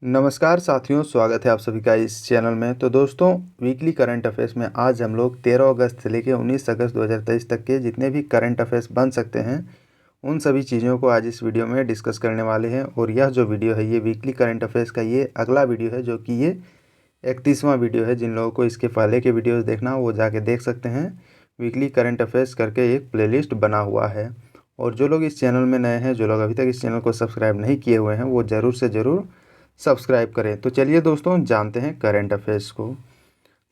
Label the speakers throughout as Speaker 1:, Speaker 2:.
Speaker 1: नमस्कार साथियों, स्वागत है आप सभी का इस चैनल में। तो दोस्तों, वीकली करंट अफेयर्स में आज हम लोग 13 अगस्त से लेकर 19 अगस्त 2023 तक के जितने भी करंट अफेयर्स बन सकते हैं उन सभी चीज़ों को आज इस वीडियो में डिस्कस करने वाले हैं। और यह जो वीडियो है ये वीकली करंट अफेयर्स का ये अगला वीडियो है, जो कि ये 31वां वीडियो है। जिन लोगों को इसके पहले के वीडियोज़ देखना हो वो जाके देख सकते हैं। वीकली करंट अफेयर्स करके एक प्लेलिस्ट बना हुआ है। और जो लोग इस चैनल में नए हैं, जो लोग अभी तक इस चैनल को सब्सक्राइब नहीं किए हुए हैं, वो ज़रूर से ज़रूर सब्सक्राइब करें। तो चलिए दोस्तों, जानते हैं करंट अफेयर्स को।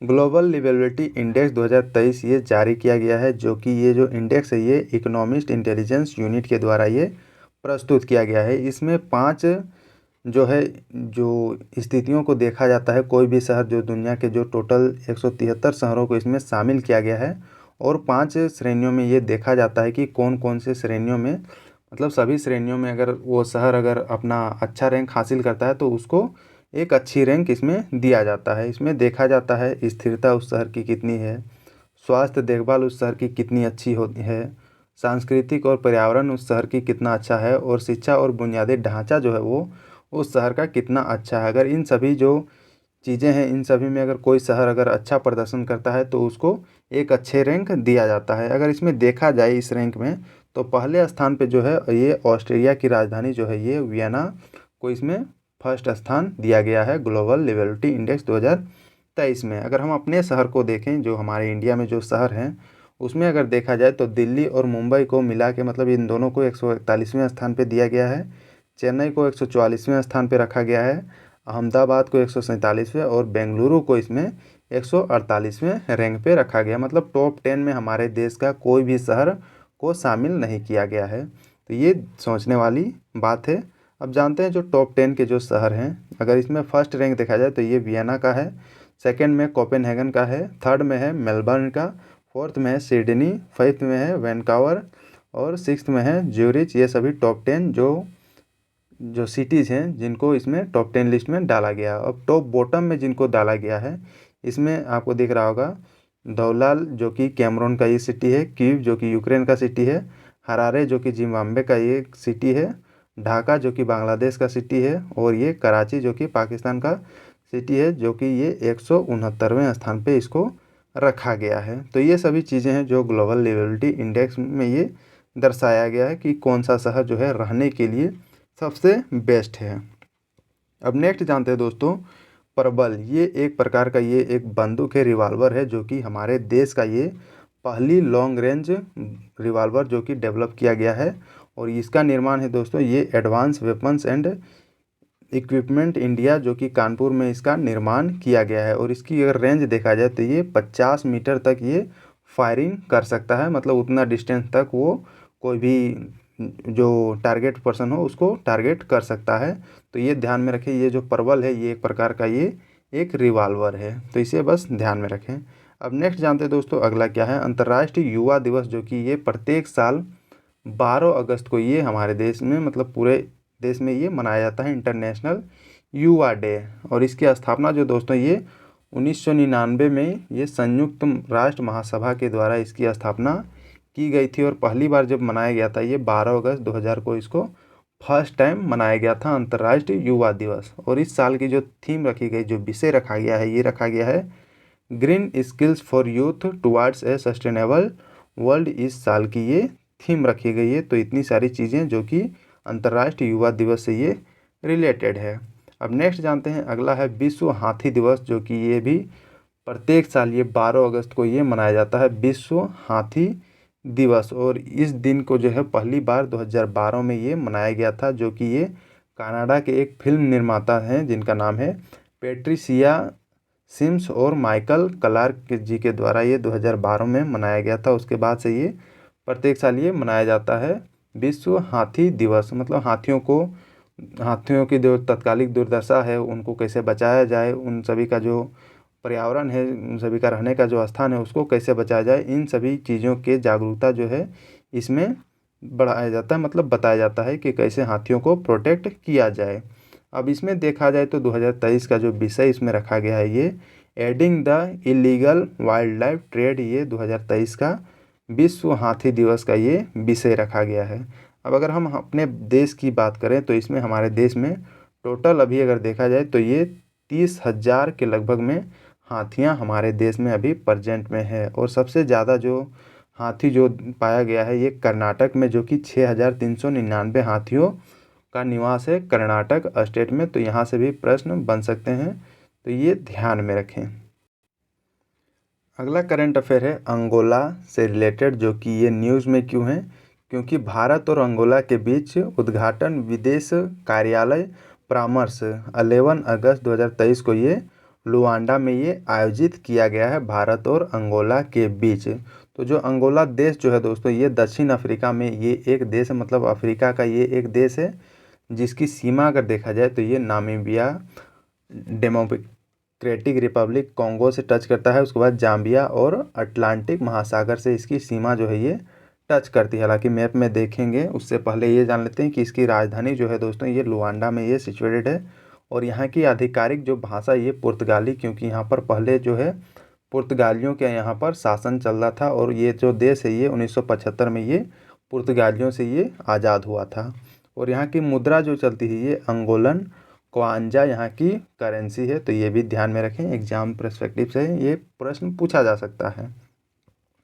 Speaker 1: ग्लोबल लिवेबिलिटी इंडेक्स 2023 ये जारी किया गया है, जो कि ये जो इंडेक्स है ये इकोनॉमिस्ट इंटेलिजेंस यूनिट के द्वारा ये प्रस्तुत किया गया है। इसमें 5 जो है जो स्थितियों को देखा जाता है। कोई भी शहर, जो दुनिया के जो टोटल 173 शहरों को इसमें शामिल किया गया है। और 5 श्रेणियों में ये देखा जाता है कि कौन कौन से श्रेणियों में, मतलब सभी श्रेणियों में अगर वो शहर अगर अपना अच्छा रैंक हासिल करता है तो उसको एक अच्छी रैंक इसमें दिया जाता है। इसमें देखा जाता है स्थिरता उस शहर की कितनी है, स्वास्थ्य देखभाल उस शहर की कितनी अच्छी होती है, सांस्कृतिक और पर्यावरण उस शहर की कितना अच्छा है, और शिक्षा और बुनियादी ढांचा जो है वो उस शहर का कितना अच्छा है। अगर इन सभी जो चीज़ें हैं, इन सभी में अगर कोई शहर अगर अच्छा प्रदर्शन करता है तो उसको एक अच्छे रैंक दिया जाता है। अगर इसमें देखा जाए इस रैंक में, तो पहले स्थान पे जो है ये ऑस्ट्रेलिया की राजधानी जो है ये वियना को इसमें फर्स्ट स्थान दिया गया है ग्लोबल लिवेबिलिटी इंडेक्स 2023 में। अगर हम अपने शहर को देखें, जो हमारे इंडिया में जो शहर हैं उसमें अगर देखा जाए तो दिल्ली और मुंबई को मिला के, मतलब इन दोनों को 141वें स्थान पे दिया गया है। चेन्नई को 144वें स्थान पे रखा गया है। अहमदाबाद को 147वें और बेंगलुरु को इसमें 148वें रैंक पे रखा गया। मतलब टॉप 10 में हमारे देश का कोई भी शहर को शामिल नहीं किया गया है। तो ये सोचने वाली बात है। अब जानते हैं जो टॉप 10 के जो शहर हैं। अगर इसमें फर्स्ट रैंक देखा जाए तो ये वियना का है, सेकंड में कोपेनहेगन का है, थर्ड में है मेलबर्न का, फोर्थ में है सिडनी, फिफ्थ में है वैनकावर और सिक्स्थ में है ज्यूरिच। ये सभी टॉप 10 जो सिटीज़ हैं जिनको इसमें टॉप 10 लिस्ट में डाला गया। अब टॉप बॉटम में जिनको डाला गया है, इसमें आपको दिख रहा होगा दौलाल जो कि कैमरून का ये सिटी है, कीव जो कि यूक्रेन का सिटी है, हरारे जो कि जिम्बाब्वे का ये सिटी है, ढाका जो कि बांग्लादेश का सिटी है, और ये कराची जो कि पाकिस्तान का सिटी है, जो कि ये 169वें स्थान पे इसको रखा गया है। तो ये सभी चीज़ें हैं जो ग्लोबल लिवेबिलिटी इंडेक्स में ये दर्शाया गया है कि कौन सा शहर जो है रहने के लिए सबसे बेस्ट है। अब नेक्स्ट जानते हैं दोस्तों, प्रबल ये एक प्रकार का ये एक बंदूक है, रिवॉल्वर है, जो कि हमारे देश का ये पहली लॉन्ग रेंज रिवॉल्वर जो कि डेवलप किया गया है। और इसका निर्माण है दोस्तों ये advance weapons and equipment India जो कि कानपुर में इसका निर्माण किया गया है। और इसकी अगर रेंज देखा जाए तो ये 50 मीटर तक ये फायरिंग कर सकता है। मतलब उतना डिस्टेंस तक वो कोई भी जो टारगेट पर्सन हो उसको टारगेट कर सकता है। तो ये ध्यान में रखें, ये जो प्रबल है ये एक प्रकार का ये एक रिवॉल्वर है, तो इसे बस ध्यान में रखें। अब नेक्स्ट जानते हैं दोस्तों अगला क्या है। अंतर्राष्ट्रीय युवा दिवस जो कि ये प्रत्येक साल 12 अगस्त को ये हमारे देश में, मतलब पूरे देश में ये मनाया जाता है, इंटरनेशनल युवा डे। और इसकी स्थापना जो दोस्तों ये 1999 में ये संयुक्त राष्ट्र महासभा के द्वारा इसकी स्थापना की गई थी। और पहली बार जब मनाया गया था ये 12 अगस्त 2000 को इसको फर्स्ट टाइम मनाया गया था अंतर्राष्ट्रीय युवा दिवस। और इस साल की जो थीम रखी गई, जो विषय रखा गया है, ये रखा गया है green skills for youth towards A sustainable world. इस साल की ये थीम रखी गई है। तो इतनी सारी चीज़ें जो कि अंतर्राष्ट्रीय युवा दिवस से ये रिलेटेड है। अब नेक्स्ट जानते हैं अगला है विश्व हाथी दिवस, जो कि ये भी प्रत्येक साल ये 12 अगस्त को ये मनाया जाता है विश्व हाथी दिवस। और इस दिन को जो है पहली बार 2012 में ये मनाया गया था, जो कि ये कनाडा के एक फिल्म निर्माता हैं जिनका नाम है पेट्रिसिया सिम्स और माइकल क्लार्क जी के द्वारा ये 2012 में मनाया गया था। उसके बाद से ये प्रत्येक साल ये मनाया जाता है विश्व हाथी दिवस। मतलब हाथियों की जो तत्कालिक दुर्दशा है उनको कैसे बचाया जाए, उन सभी का जो पर्यावरण है, उन सभी का रहने का जो स्थान है उसको कैसे बचाया जाए, इन सभी चीज़ों के जागरूकता जो है इसमें बढ़ाया जाता है। मतलब बताया जाता है कि कैसे हाथियों को प्रोटेक्ट किया जाए। अब इसमें देखा जाए तो 2023 का जो विषय इसमें रखा गया है ये adding the illegal wild life trade, ये 2023 का विश्व हाथी दिवस का ये विषय रखा गया है। अब अगर हम अपने देश की बात करें तो इसमें हमारे देश में टोटल अभी अगर देखा जाए तो ये 30,000 के लगभग में हाथियाँ हमारे देश में अभी प्रेजेंट में है। और सबसे ज़्यादा जो हाथी जो पाया गया है ये कर्नाटक में, जो कि 6,399 हाथियों का निवास है कर्नाटक स्टेट में। तो यहाँ से भी प्रश्न बन सकते हैं, तो ये ध्यान में रखें। अगला करंट अफेयर है अंगोला से रिलेटेड, जो कि ये न्यूज़ में क्यों है, क्योंकि भारत और अंगोला के बीच उद्घाटन विदेश कार्यालय परामर्श 11 अगस्त 2023 को ये लुआंडा में ये आयोजित किया गया है भारत और अंगोला के बीच। तो जो अंगोला देश जो है दोस्तों, ये दक्षिण अफ्रीका में ये एक देश है, मतलब अफ्रीका का ये एक देश है जिसकी सीमा अगर देखा जाए तो ये नामीबिया, डेमोक्रेटिक रिपब्लिक कॉन्गो से टच करता है, उसके बाद जाम्बिया और अटलांटिक महासागर से इसकी सीमा जो है ये टच करती है। हालांकि मैप में देखेंगे उससे पहले ये जान लेते हैं कि इसकी राजधानी जो है दोस्तों ये लुआंडा में ये सिचुएटेड है। और यहाँ की आधिकारिक जो भाषा ये पुर्तगाली, क्योंकि यहाँ पर पहले जो है पुर्तगालियों के यहाँ पर शासन चल रहा था और ये जो देश है ये 1975 में ये पुर्तगालियों से ये आज़ाद हुआ था। और यहाँ की मुद्रा जो चलती है ये अंगोलन क्वांजा यहाँ की करेंसी है। तो ये भी ध्यान में रखें, एग्जाम पर्सपेक्टिव से ये प्रश्न पूछा जा सकता है।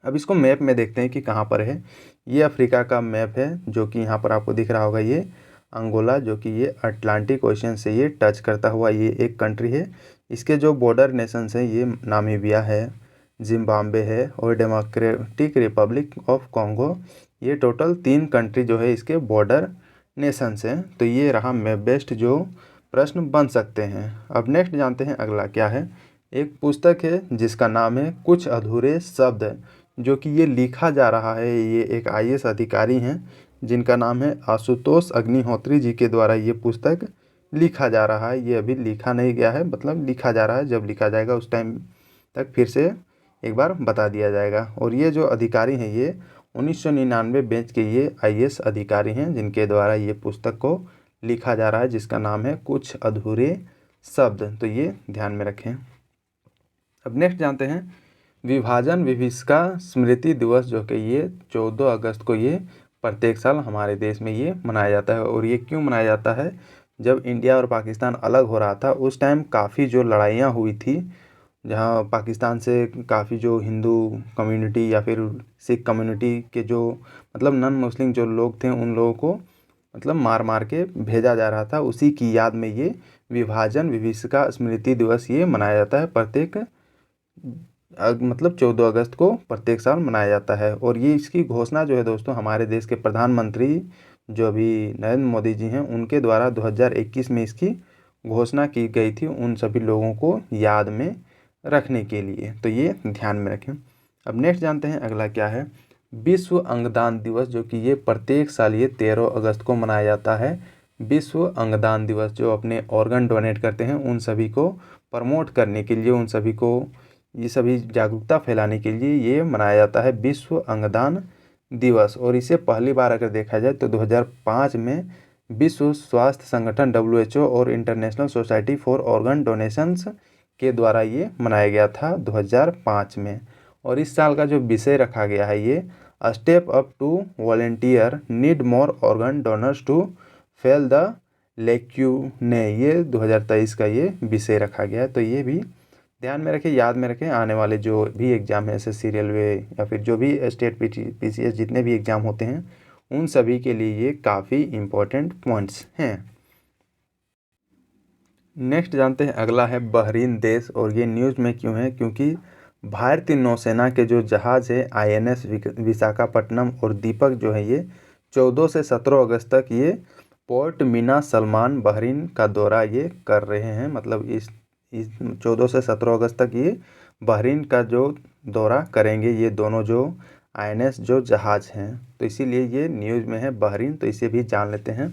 Speaker 1: अब इसको मैप में देखते हैं कि कहाँ पर है। ये अफ्रीका का मैप है, जो कि यहाँ पर आपको दिख रहा होगा ये अंगोला, जो कि ये अटलांटिक ओशन से ये टच करता हुआ ये एक कंट्री है। इसके जो बॉर्डर नेशंस हैं ये नामीबिया है, जिम्बाब्वे है और डेमोक्रेटिक रिपब्लिक ऑफ कॉन्गो। ये टोटल 3 कंट्री जो है इसके बॉर्डर नेशंस हैं। तो ये रहा मैप बेस्ड जो प्रश्न बन सकते हैं। अब नेक्स्ट जानते हैं अगला क्या है। एक पुस्तक है जिसका नाम है कुछ अधूरे शब्द, जो कि ये लिखा जा रहा है, ये एक आईएएस अधिकारी हैं जिनका नाम है आशुतोष अग्निहोत्री जी के द्वारा ये पुस्तक लिखा जा रहा है। ये अभी लिखा नहीं गया है, मतलब लिखा जा रहा है, जब लिखा जाएगा उस टाइम तक फिर से एक बार बता दिया जाएगा। और ये जो अधिकारी हैं ये 1999 बैच के ये आईएएस अधिकारी हैं जिनके द्वारा ये पुस्तक को लिखा जा रहा है, जिसका नाम है कुछ अधूरे शब्द। तो ये ध्यान में रखें। अब नेक्स्ट जानते हैं विभाजन विभीषिका स्मृति दिवस, जो कि ये 14 अगस्त को ये प्रत्येक साल हमारे देश में ये मनाया जाता है। और ये क्यों मनाया जाता है, जब इंडिया और पाकिस्तान अलग हो रहा था उस टाइम काफ़ी जो लड़ाइयाँ हुई थी, जहाँ पाकिस्तान से काफ़ी जो हिंदू कम्युनिटी या फिर सिख कम्युनिटी के जो मतलब नॉन मुस्लिम जो लोग थे उन लोगों को मतलब मार मार के भेजा जा रहा था। उसी की याद में ये विभाजन विभीषिका स्मृति दिवस ये मनाया जाता है प्रत्येक मतलब 14 अगस्त को प्रत्येक साल मनाया जाता है। और ये इसकी घोषणा जो है दोस्तों हमारे देश के प्रधानमंत्री जो अभी नरेंद्र मोदी जी हैं उनके द्वारा 2021 में इसकी घोषणा की गई थी, उन सभी लोगों को याद में रखने के लिए। तो ये ध्यान में रखें। अब नेक्स्ट जानते हैं अगला क्या है। विश्व अंगदान दिवस, जो कि ये प्रत्येक साल ये 13 अगस्त को मनाया जाता है। विश्व अंगदान दिवस, जो अपने ऑर्गन डोनेट करते हैं उन सभी को प्रमोट करने के लिए, उन सभी को ये सभी जागरूकता फैलाने के लिए ये मनाया जाता है विश्व अंगदान दिवस। और इसे पहली बार अगर देखा जाए तो 2005 में विश्व स्वास्थ्य संगठन WHO और international society for organ donations के द्वारा ये मनाया गया था 2005 में। और इस साल का जो विषय रखा गया है ये step up to volunteer need more organ donors to fill the lacunae, ये 2023 का ये विषय रखा गया है। तो ये भी ध्यान में रखें, याद में रखें। आने वाले जो भी एग्ज़ाम है SSC रेलवे या फिर जो भी स्टेट PCS जितने भी एग्ज़ाम होते हैं उन सभी के लिए ये काफ़ी इम्पोर्टेंट पॉइंट्स हैं। नेक्स्ट जानते हैं अगला है बहरीन देश। और ये न्यूज़ में क्यों है, क्योंकि भारतीय नौसेना के जो जहाज़ है INS विशाखापट्टनम और दीपक जो है ये 14 से 17 अगस्त तक ये पोर्ट मीना सलमान बहरीन का दौरा ये कर रहे हैं। मतलब इस 14 से 17 अगस्त तक ये बहरीन का जो दौरा करेंगे ये दोनों जो INS जो जहाज़ हैं। तो इसीलिए ये न्यूज़ में है बहरीन, तो इसे भी जान लेते हैं।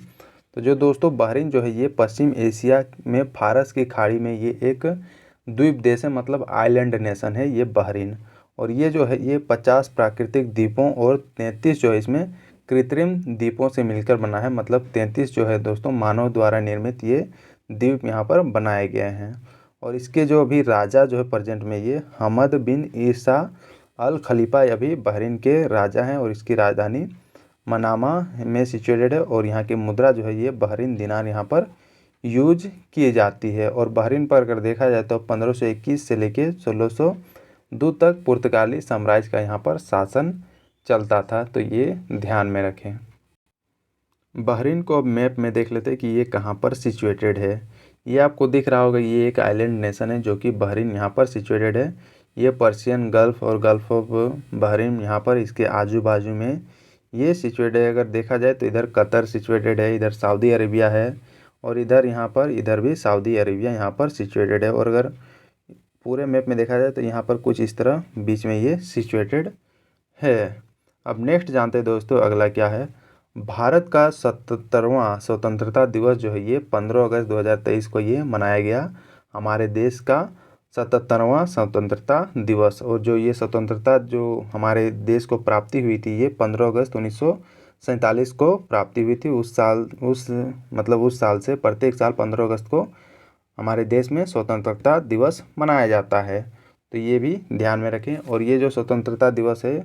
Speaker 1: तो जो दोस्तों बहरीन जो है ये पश्चिम एशिया में फारस की खाड़ी में ये एक द्वीप देश है, मतलब आइलैंड नेशन है ये बहरीन। और ये जो है ये 50 प्राकृतिक द्वीपों और 33 जो है इसमें कृत्रिम द्वीपों से मिलकर बना है। मतलब 33 जो है दोस्तों मानव द्वारा निर्मित ये द्वीप यहाँ पर बनाए गए हैं। और इसके जो अभी राजा जो है प्रेजेंट में ये हमद बिन ईसा अल खलीफा अभी बहरीन के राजा हैं। और इसकी राजधानी मनामा में सिचुएटेड है। और यहाँ की मुद्रा जो है ये बहरीन दिनार यहाँ पर यूज की जाती है। और बहरीन पर अगर देखा जाए तो 1521 से लेके 1602 तक पुर्तगाली साम्राज्य का यहाँ पर शासन चलता था, तो ये ध्यान में रखें। बहरीन को अब मैप में देख लेते हैं कि ये कहाँ पर सिचुएटेड है। ये आपको दिख रहा होगा, ये एक आइलैंड नेशन है जो कि बहरीन यहाँ पर सिचुएटेड है। ये पर्शियन गल्फ और गल्फ ऑफ बहरीन यहाँ पर इसके आजू बाजू में ये सिचुएटेड है। अगर देखा जाए तो इधर कतर सिचुएटेड है, इधर सऊदी अरेबिया है, और इधर यहाँ पर इधर भी सऊदी अरेबिया यहाँ पर सिचुएटेड है। और अगर पूरे मैप में देखा जाए तो यहाँ पर कुछ इस तरह बीच में ये सिचुएटेड है। अब नेक्स्ट जानते हैं दोस्तों अगला क्या है। भारत का 77वां स्वतंत्रता दिवस जो है ये 15 अगस्त 2023 को ये मनाया गया, हमारे देश का 77वां स्वतंत्रता दिवस। और जो ये स्वतंत्रता जो हमारे देश को प्राप्ति हुई थी ये 15 अगस्त 1947 को प्राप्ति हुई थी। उस साल से प्रत्येक साल 15 अगस्त को हमारे देश में स्वतंत्रता दिवस मनाया जाता है, तो ये भी ध्यान में रखें। और ये जो स्वतंत्रता दिवस है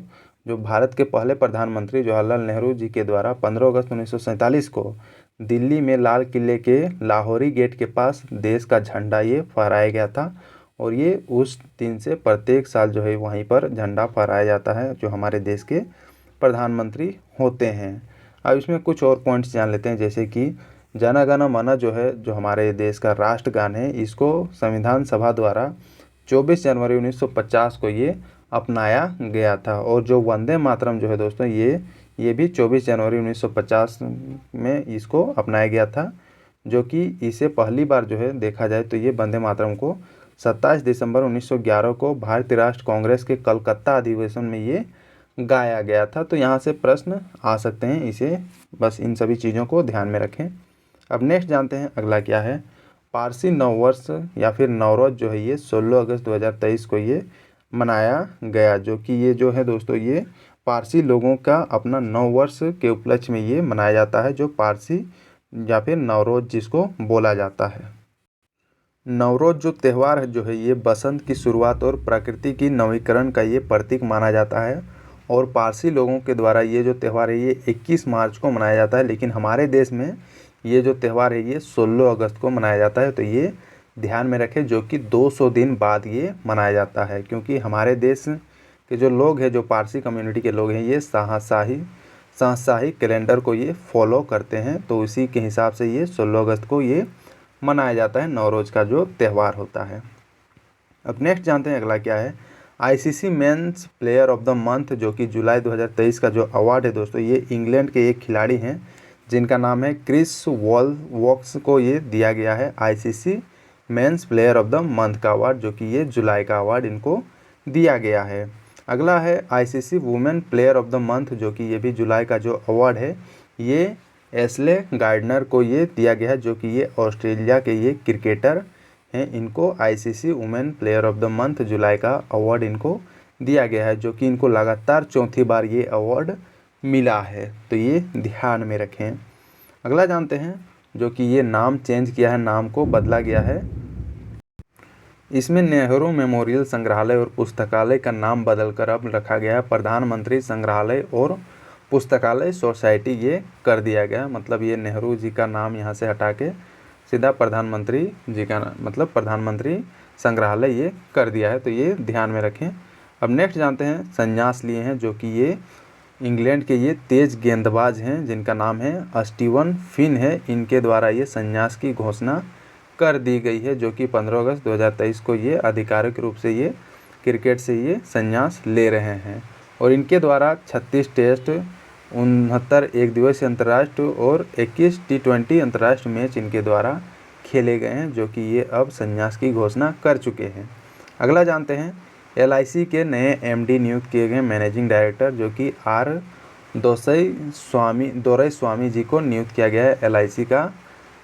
Speaker 1: जो भारत के पहले प्रधानमंत्री जवाहरलाल नेहरू जी के द्वारा 15 अगस्त 1947 को दिल्ली में लाल किले के लाहौरी गेट के पास देश का झंडा ये फहराया गया था। और ये उस दिन से प्रत्येक साल जो है वहीं पर झंडा फहराया जाता है जो हमारे देश के प्रधानमंत्री होते हैं। अब इसमें कुछ और पॉइंट्स जान लेते हैं, जैसे कि जन गण मन जो है जो हमारे देश का राष्ट्रगान है, इसको संविधान सभा द्वारा 24 जनवरी 1950 को ये अपनाया गया था। और जो वंदे मातरम जो है दोस्तों ये भी 24 जनवरी 1950 में इसको अपनाया गया था, जो कि इसे पहली बार जो है देखा जाए तो ये वंदे मातरम को 27 दिसंबर 1911 को भारतीय राष्ट्र कांग्रेस के कलकत्ता अधिवेशन में ये गाया गया था। तो यहाँ से प्रश्न आ सकते हैं, इसे बस इन सभी चीज़ों को ध्यान में रखें। अब नेक्स्ट जानते हैं अगला क्या है। पारसी नववर्ष या फिर नवरोज जो है ये 16 अगस्त 2023 को ये मनाया गया, जो कि ये जो है दोस्तों ये पारसी लोगों का अपना नववर्ष के उपलक्ष्य में ये मनाया जाता है, जो पारसी या फिर नवरोज जिसको बोला जाता है। नवरोज जो त्यौहार है जो है ये बसंत की शुरुआत और प्रकृति की नवीकरण का ये प्रतीक माना जाता है। और पारसी लोगों के द्वारा ये जो त्यौहार है ये 21 मार्च को मनाया जाता है, लेकिन हमारे देश में ये जो त्यौहार है ये 16 अगस्त को मनाया जाता है। तो ये ध्यान में रखें, जो कि 200 दिन बाद ये मनाया जाता है, क्योंकि हमारे देश के जो लोग हैं, जो पारसी कम्युनिटी के लोग हैं, ये शाही कैलेंडर को ये फॉलो करते हैं। तो उसी के हिसाब से ये 16 अगस्त को ये मनाया जाता है, नवरोज का जो त्यौहार होता है। अब नेक्स्ट जानते हैं अगला क्या है। ICC men's player of the month जो कि जुलाई 2023 का जो अवार्ड है दोस्तों, ये इंग्लैंड के एक खिलाड़ी हैं जिनका नाम है क्रिस वॉक्स को ये दिया गया है ICC men's player of the month का अवार्ड, जो कि ये जुलाई का अवार्ड इनको दिया गया है। अगला है ICC women player of the month, जो कि ये भी जुलाई का जो अवार्ड है ये एशले गार्डनर को ये दिया गया है, जो कि ये ऑस्ट्रेलिया के ये क्रिकेटर हैं। इनको ICC women player of the month जुलाई का अवार्ड इनको दिया गया है, जो कि इनको लगातार चौथी बार ये अवार्ड मिला है, तो ये ध्यान में रखें। अगला जानते हैं, जो कि ये नाम चेंज किया है, नाम को बदला गया है। इसमें नेहरू मेमोरियल संग्रहालय और पुस्तकालय का नाम बदलकर अब रखा गया है प्रधानमंत्री संग्रहालय और पुस्तकालय सोसाइटी ये कर दिया गया। मतलब ये नेहरू जी का नाम यहाँ से हटा के सीधा प्रधानमंत्री जी का मतलब प्रधानमंत्री संग्रहालय ये कर दिया है, तो ये ध्यान में रखें। अब नेक्स्ट जानते हैं संन्यास लिए हैं, जो कि ये इंग्लैंड के ये तेज गेंदबाज हैं जिनका नाम है स्टीवन फिन है। इनके द्वारा ये संन्यास की घोषणा कर दी गई है, जो कि 15 अगस्त 2023 को ये आधिकारिक रूप से ये क्रिकेट से ये संन्यास ले रहे हैं। और इनके द्वारा 36 टेस्ट, 69 एक दिवसीय अंतर्राष्ट्रीय और 21 T20 अंतर्राष्ट्रीय मैच इनके द्वारा खेले गए हैं, जो कि ये अब संन्यास की घोषणा कर चुके हैं। अगला जानते हैं LIC के नए MD नियुक्त किए गए मैनेजिंग डायरेक्टर, जो कि R दोरई स्वामी जी को नियुक्त किया गया है LIC का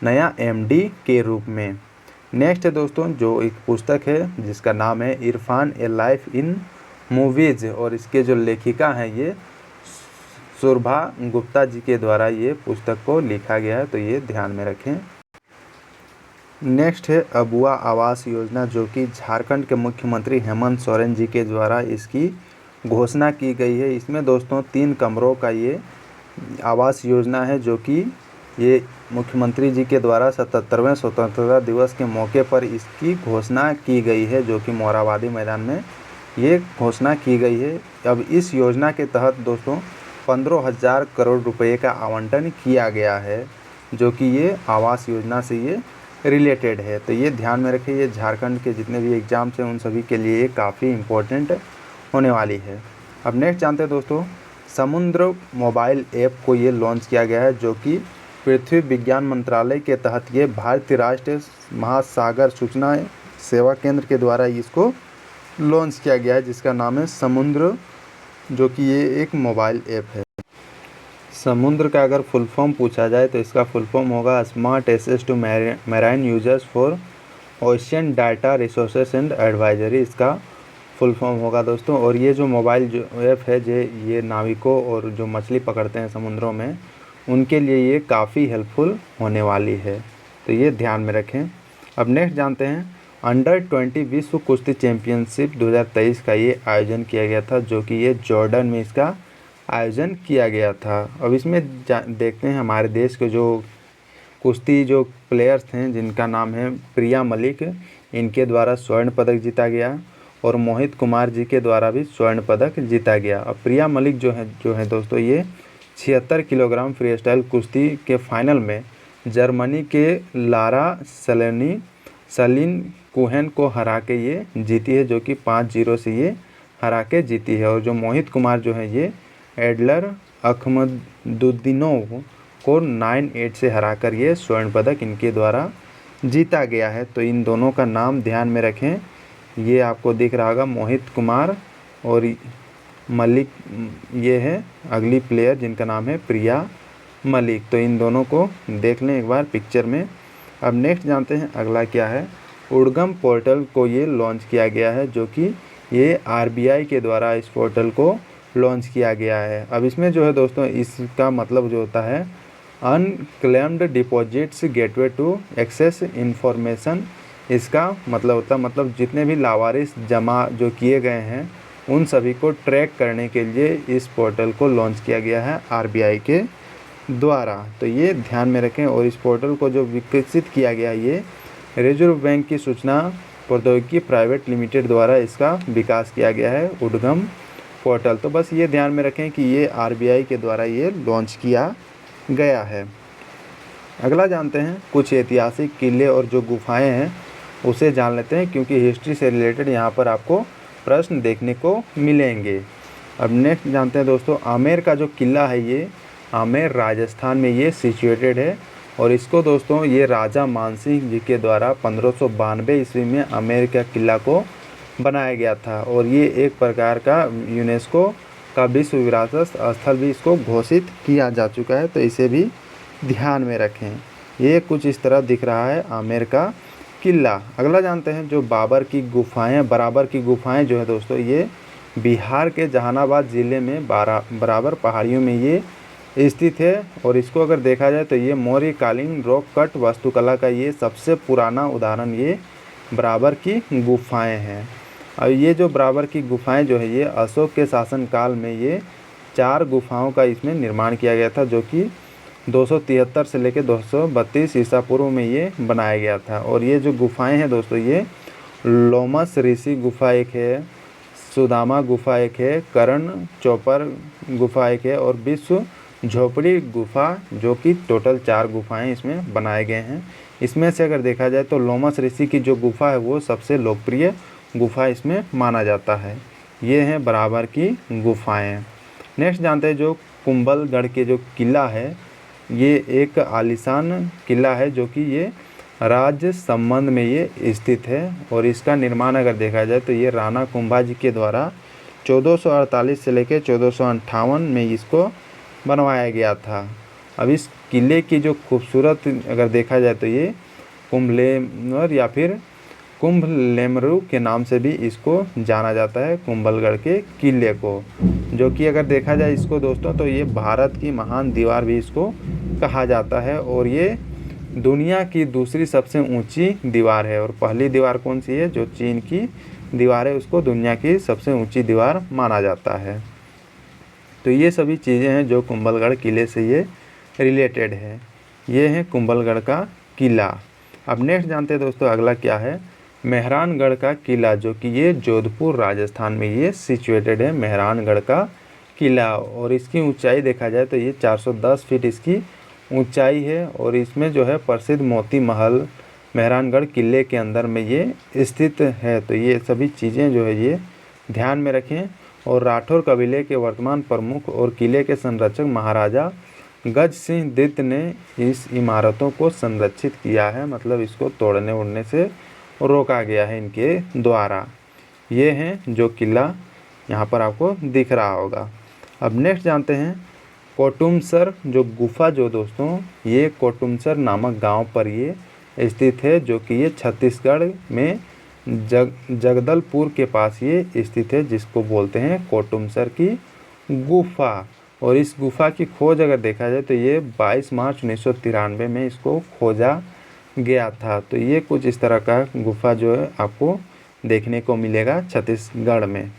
Speaker 1: नया MD के रूप में। नेक्स्ट है दोस्तों जो एक पुस्तक है जिसका नाम है इरफान ए लाइफ इन मूवीज़, और इसके जो लेखिका हैं ये सुरभा गुप्ता जी के द्वारा ये पुस्तक को लिखा गया है, तो ये ध्यान में रखें। नेक्स्ट है अबुआ आवास योजना, जो कि झारखंड के मुख्यमंत्री हेमंत सोरेन जी के द्वारा इसकी घोषणा की गई है। इसमें दोस्तों 3 कमरों का ये आवास योजना है, जो कि ये मुख्यमंत्री जी के द्वारा 77वें स्वतंत्रता दिवस के मौके पर इसकी घोषणा की गई है, जो कि मोरहाबादी मैदान में ये घोषणा की गई है। अब इस योजना के तहत दोस्तों 15,000 करोड़ रुपए का आवंटन किया गया है, जो कि ये आवास योजना से ये रिलेटेड है। तो ये ध्यान में रखिए, ये झारखंड के जितने भी एग्ज़ाम्स हैं उन सभी के लिए ये काफ़ी इम्पोर्टेंट होने वाली है। अब नेक्स्ट जानते हैं दोस्तों, समुद्र मोबाइल ऐप को ये लॉन्च किया गया है, जो कि पृथ्वी विज्ञान मंत्रालय के तहत ये भारतीय राष्ट्रीय महासागर सूचना सेवा केंद्र के द्वारा इसको लॉन्च किया गया है, जिसका नाम है समुद्र, जो कि ये एक मोबाइल ऐप है। समुद्र का अगर फुल फॉर्म पूछा जाए तो इसका फुल फॉर्म होगा smart access to marine users for ocean data resources and advisory, इसका फुल फॉर्म होगा दोस्तों। और ये जो मोबाइल जो ऐप है ये नाविकों और जो मछली पकड़ते हैं समुद्रों में उनके लिए ये काफ़ी हेल्पफुल होने वाली है, तो ये ध्यान में रखें। अब नेक्स्ट जानते हैं, अंडर 20 विश्व कुश्ती चैम्पियनशिप 2023 का ये आयोजन किया गया था, जो कि ये जॉर्डन में इसका आयोजन किया गया था। अब इसमें देखते हैं हमारे देश के जो कुश्ती जो प्लेयर्स हैं जिनका नाम है प्रिया मलिक, इनके द्वारा स्वर्ण पदक जीता गया और मोहित कुमार जी के द्वारा भी स्वर्ण पदक जीता गया। अब प्रिया मलिक जो है दोस्तों ये 76 किलोग्राम फ्री स्टाइल कुश्ती के फाइनल में जर्मनी के लारा सलीन कोहेन को हरा के ये जीती है, जो कि 5-0 से ये हरा के जीती है। और जो मोहित कुमार जो है ये एडलर अहमदुद्दीनोव को 9-8 से हराकर ये स्वर्ण पदक इनके द्वारा जीता गया है। तो इन दोनों का नाम ध्यान में रखें, ये आपको दिख रहा होगा मोहित कुमार और मलिक, ये है अगली प्लेयर जिनका नाम है प्रिया मलिक। तो इन दोनों को देख लें एक बार पिक्चर में। अब नेक्स्ट जानते हैं अगला क्या है, उद्गम पोर्टल को ये लॉन्च किया गया है, जो कि ये आरबीआई के द्वारा इस पोर्टल को लॉन्च किया गया है। अब इसमें जो है दोस्तों इसका मतलब जो होता है unclaimed deposits gateway to access information, इसका मतलब होता है मतलब जितने भी लावारिस जमा जो किए गए हैं उन सभी को ट्रैक करने के लिए इस पोर्टल को लॉन्च किया गया है आरबीआई के द्वारा। तो ये ध्यान में रखें। और इस पोर्टल को जो विकसित किया गया ये रिजर्व बैंक की सूचना प्रौद्योगिकी प्राइवेट लिमिटेड द्वारा इसका विकास किया गया है उद्गम पोर्टल। तो बस ये ध्यान में रखें कि ये आरबीआई के द्वारा ये लॉन्च किया गया है। अगला जानते हैं कुछ ऐतिहासिक किले और जो गुफाएं हैं उसे जान लेते हैं, क्योंकि हिस्ट्री से रिलेटेड यहाँ पर आपको प्रश्न देखने को मिलेंगे। अब नेक्स्ट जानते हैं दोस्तों, आमेर का जो किला है ये आमेर राजस्थान में ये सिचुएटेड है और इसको दोस्तों ये राजा मानसिंह जी के द्वारा 1592 ईस्वी में आमेर का किला को बनाया गया था और ये एक प्रकार का यूनेस्को का विश्व विरासत स्थल भी इसको घोषित किया जा चुका है, तो इसे भी ध्यान में रखें। ये कुछ इस तरह दिख रहा है आमेर का किला। अगला जानते हैं जो बराबर की गुफाएं जो है दोस्तों ये बिहार के जहानाबाद ज़िले में बराबर पहाड़ियों में ये स्थित है और इसको अगर देखा जाए तो ये मौर्यकालीन रॉक कट वास्तुकला का ये सबसे पुराना उदाहरण ये बराबर की गुफाएं हैं। और ये जो बराबर की गुफाएं जो है ये अशोक के शासनकाल में ये 4 गुफाओं का इसमें निर्माण किया गया था, जो कि 273 से लेकर 232 ईसा पूर्व में ये बनाया गया था। और ये जो गुफाएं हैं दोस्तों ये लोमस ऋषि गुफा एक है, सुदामा गुफा एक है, कर्ण चौपर गुफा एक है और विश्व झोपड़ी गुफा, जो कि टोटल 4 गुफाएं इसमें बनाए गए हैं। इसमें से अगर देखा जाए तो लोमस ऋषि की जो गुफा है वो सबसे लोकप्रिय गुफा इसमें माना जाता है। ये हैं बराबर की गुफाएं। नेक्स्ट जानते हैं जो कुंभलगढ़ के जो किला है ये एक आलीशान किला है, जो कि ये राज्य संबंध में ये स्थित है और इसका निर्माण अगर देखा जाए तो ये राणा कुंभा जी के द्वारा 1448 से लेकर 1458 में इसको बनवाया गया था। अब इस किले की जो खूबसूरत अगर देखा जाए तो ये कुंभलेमर या फिर कुंभलेमरू के नाम से भी इसको जाना जाता है, कुंभलगढ़ के किले को, जो कि अगर देखा जाए इसको दोस्तों तो ये भारत की महान दीवार भी इसको कहा जाता है और ये दुनिया की दूसरी सबसे ऊंची दीवार है। और पहली दीवार कौन सी है, जो चीन की दीवार है, उसको दुनिया की सबसे ऊंची दीवार माना जाता है। तो ये सभी चीज़ें हैं जो कुंभलगढ़ किले से ये रिलेटेड है। ये है कुंभलगढ़ का किला। अब नेक्स्ट जानते हैं दोस्तों अगला क्या है, मेहरानगढ़ का किला, जो कि ये जोधपुर राजस्थान में ये सिचुएटेड है, मेहरानगढ़ का किला। और इसकी ऊंचाई देखा जाए तो ये 410 फीट इसकी ऊंचाई है। और इसमें जो है प्रसिद्ध मोती महल मेहरानगढ़ किले के अंदर में ये स्थित है। तो ये सभी चीज़ें जो है ये ध्यान में रखें। और राठौर कबीले के वर्तमान प्रमुख और किले के संरक्षक महाराजा गज सिंह द्वितीय ने इस इमारतों को संरक्षित किया है, मतलब इसको तोड़ने उड़ने से रोका गया है इनके द्वारा। ये हैं जो किला यहाँ पर आपको दिख रहा होगा। अब नेक्स्ट जानते हैं कोटुमसर जो गुफा, जो दोस्तों ये कोटुमसर नामक गांव पर ये स्थित है, जो कि ये छत्तीसगढ़ में जगदलपुर के पास ये स्थित है, जिसको बोलते हैं कोटुमसर की गुफा। और इस गुफा की खोज अगर देखा जाए तो ये 22 मार्च 1993 में इसको खोजा गया था। तो ये कुछ इस तरह का गुफा जो है आपको देखने को मिलेगा छत्तीसगढ़ में।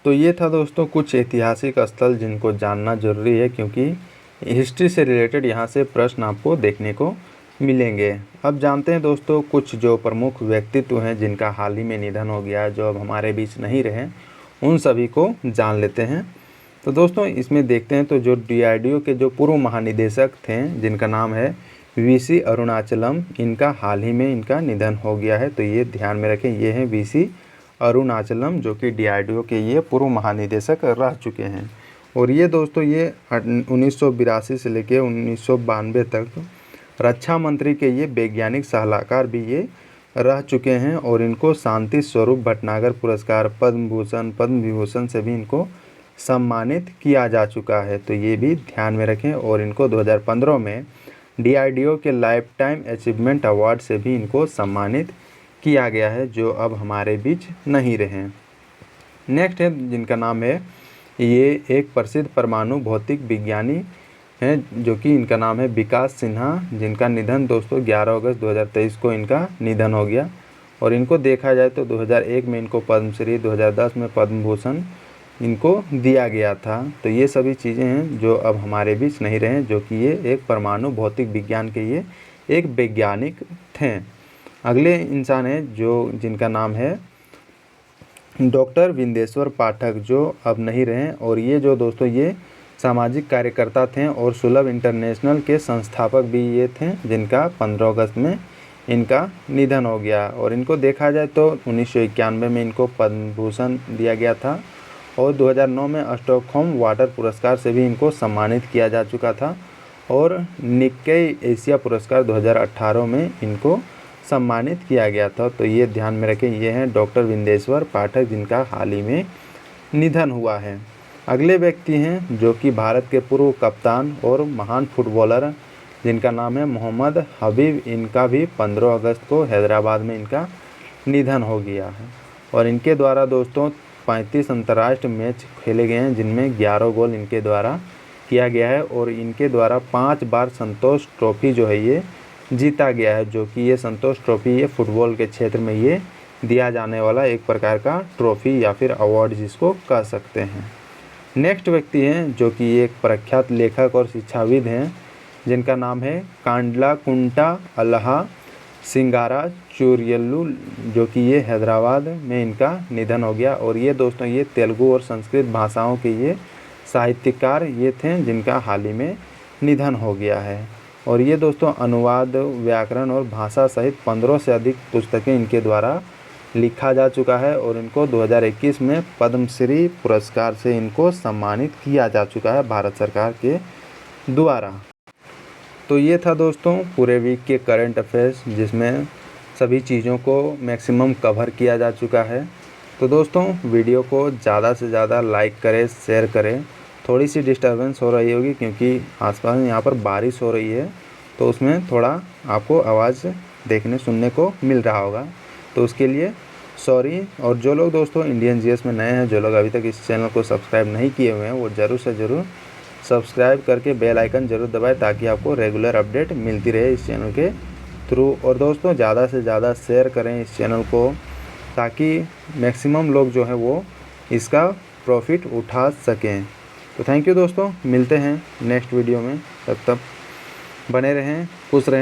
Speaker 1: तो ये था दोस्तों कुछ ऐतिहासिक स्थल जिनको जानना जरूरी है, क्योंकि हिस्ट्री से रिलेटेड यहाँ से प्रश्न आपको देखने को मिलेंगे। अब जानते हैं दोस्तों कुछ जो प्रमुख व्यक्तित्व हैं जिनका हाल ही में निधन हो गया है, जो अब हमारे बीच नहीं रहे, उन सभी को जान लेते हैं। तो दोस्तों इसमें देखते हैं तो जो DRDO के जो पूर्व महानिदेशक थे जिनका नाम है VC अरुणाचलम, इनका हाल ही में इनका निधन हो गया है। तो ये ध्यान में रखें, ये हैं VC अरुणाचलम, जो कि DRDO के ये पूर्व महानिदेशक रह चुके हैं। और ये दोस्तों ये 1982 से लेकर 1992 तक रक्षा मंत्री के ये वैज्ञानिक सलाहकार भी ये रह चुके हैं। और इनको शांति स्वरूप भटनागर पुरस्कार, पद्म भूषण, पद्म विभूषण से भी इनको सम्मानित किया जा चुका है। तो ये भी ध्यान में रखें। और इनको 2015 में DRDO के लाइफ टाइम अचीवमेंट अवार्ड से भी इनको सम्मानित किया गया है, जो अब हमारे बीच नहीं रहे। नेक्स्ट है जिनका नाम है, ये एक प्रसिद्ध परमाणु भौतिक विज्ञानी हैं, जो कि इनका नाम है विकास सिन्हा, जिनका निधन दोस्तों 11 अगस्त 2023 को इनका निधन हो गया। और इनको देखा जाए तो 2001 में इनको पद्मश्री, 2010 में पद्म भूषण इनको दिया गया था। तो ये सभी चीज़ें हैं जो अब हमारे बीच नहीं रहे, जो कि ये एक परमाणु भौतिक विज्ञान के ये एक वैज्ञानिक थे। अगले इंसान हैं जो जिनका नाम है डॉक्टर विंदेश्वर पाठक, जो अब नहीं रहे। और ये जो दोस्तों ये सामाजिक कार्यकर्ता थे और सुलभ इंटरनेशनल के संस्थापक भी ये थे, जिनका 15 अगस्त में इनका निधन हो गया। और इनको देखा जाए तो 1991 में इनको पद्म भूषण दिया गया था। और 2009 में स्टॉकहोम वाटर पुरस्कार से भी इनको सम्मानित किया जा चुका था। और निक्केई एशिया पुरस्कार 2018 में इनको सम्मानित किया गया था। तो ये ध्यान में रखें, ये हैं डॉक्टर विंदेश्वर पाठक, जिनका हाल ही में निधन हुआ है। अगले व्यक्ति हैं जो कि भारत के पूर्व कप्तान और महान फुटबॉलर, जिनका नाम है मोहम्मद हबीब। इनका भी 15 अगस्त को हैदराबाद में इनका निधन हो गया है। और इनके द्वारा दोस्तों 35 अंतर्राष्ट्रीय मैच खेले गए हैं, जिनमें 11 गोल इनके द्वारा किया गया है। और इनके द्वारा 5 बार संतोष ट्रॉफी जो है ये जीता गया है, जो कि ये संतोष ट्रॉफी ये फुटबॉल के क्षेत्र में ये दिया जाने वाला एक प्रकार का ट्रॉफी या फिर अवार्ड जिसको कह सकते हैं। नेक्स्ट व्यक्ति हैं जो कि एक प्रख्यात लेखक और शिक्षाविद हैं, जिनका नाम है कांडलाकुंटा अल्लाह सिंगारा चूरियल्लू, जो कि ये हैदराबाद में इनका निधन हो गया। और ये दोस्तों ये तेलुगु और संस्कृत भाषाओं के ये साहित्यकार ये थे, जिनका हाल ही में निधन हो गया है। और ये दोस्तों अनुवाद, व्याकरण और भाषा सहित 15 से अधिक पुस्तकें इनके द्वारा लिखा जा चुका है। और इनको 2021 में पद्मश्री पुरस्कार से इनको सम्मानित किया जा चुका है भारत सरकार के द्वारा। तो ये था दोस्तों पूरे वीक के करंट अफेयर्स, जिसमें सभी चीज़ों को मैक्सिमम कवर किया जा चुका है। तो दोस्तों वीडियो को ज़्यादा से ज़्यादा लाइक करें, शेयर करें। थोड़ी सी डिस्टर्बेंस हो रही होगी क्योंकि आसपास यहाँ पर बारिश हो रही है, तो उसमें थोड़ा आपको आवाज़ देखने सुनने को मिल रहा होगा, तो उसके लिए सॉरी। और जो लोग दोस्तों इंडियन जीएस में नए हैं, जो लोग अभी तक इस चैनल को सब्सक्राइब नहीं किए हुए हैं, वो ज़रूर से ज़रूर सब्सक्राइब करके बेल आइकन ज़रूर दबाएं, ताकि आपको रेगुलर अपडेट मिलती रहे इस चैनल के थ्रू। और दोस्तों ज़्यादा से ज़्यादा शेयर करें इस चैनल को, ताकि मैक्सिमम लोग जो है वो इसका प्रॉफिट उठा सकें। तो थैंक यू दोस्तों, मिलते हैं नेक्स्ट वीडियो में, तब तक बने रहें, खुश रहें।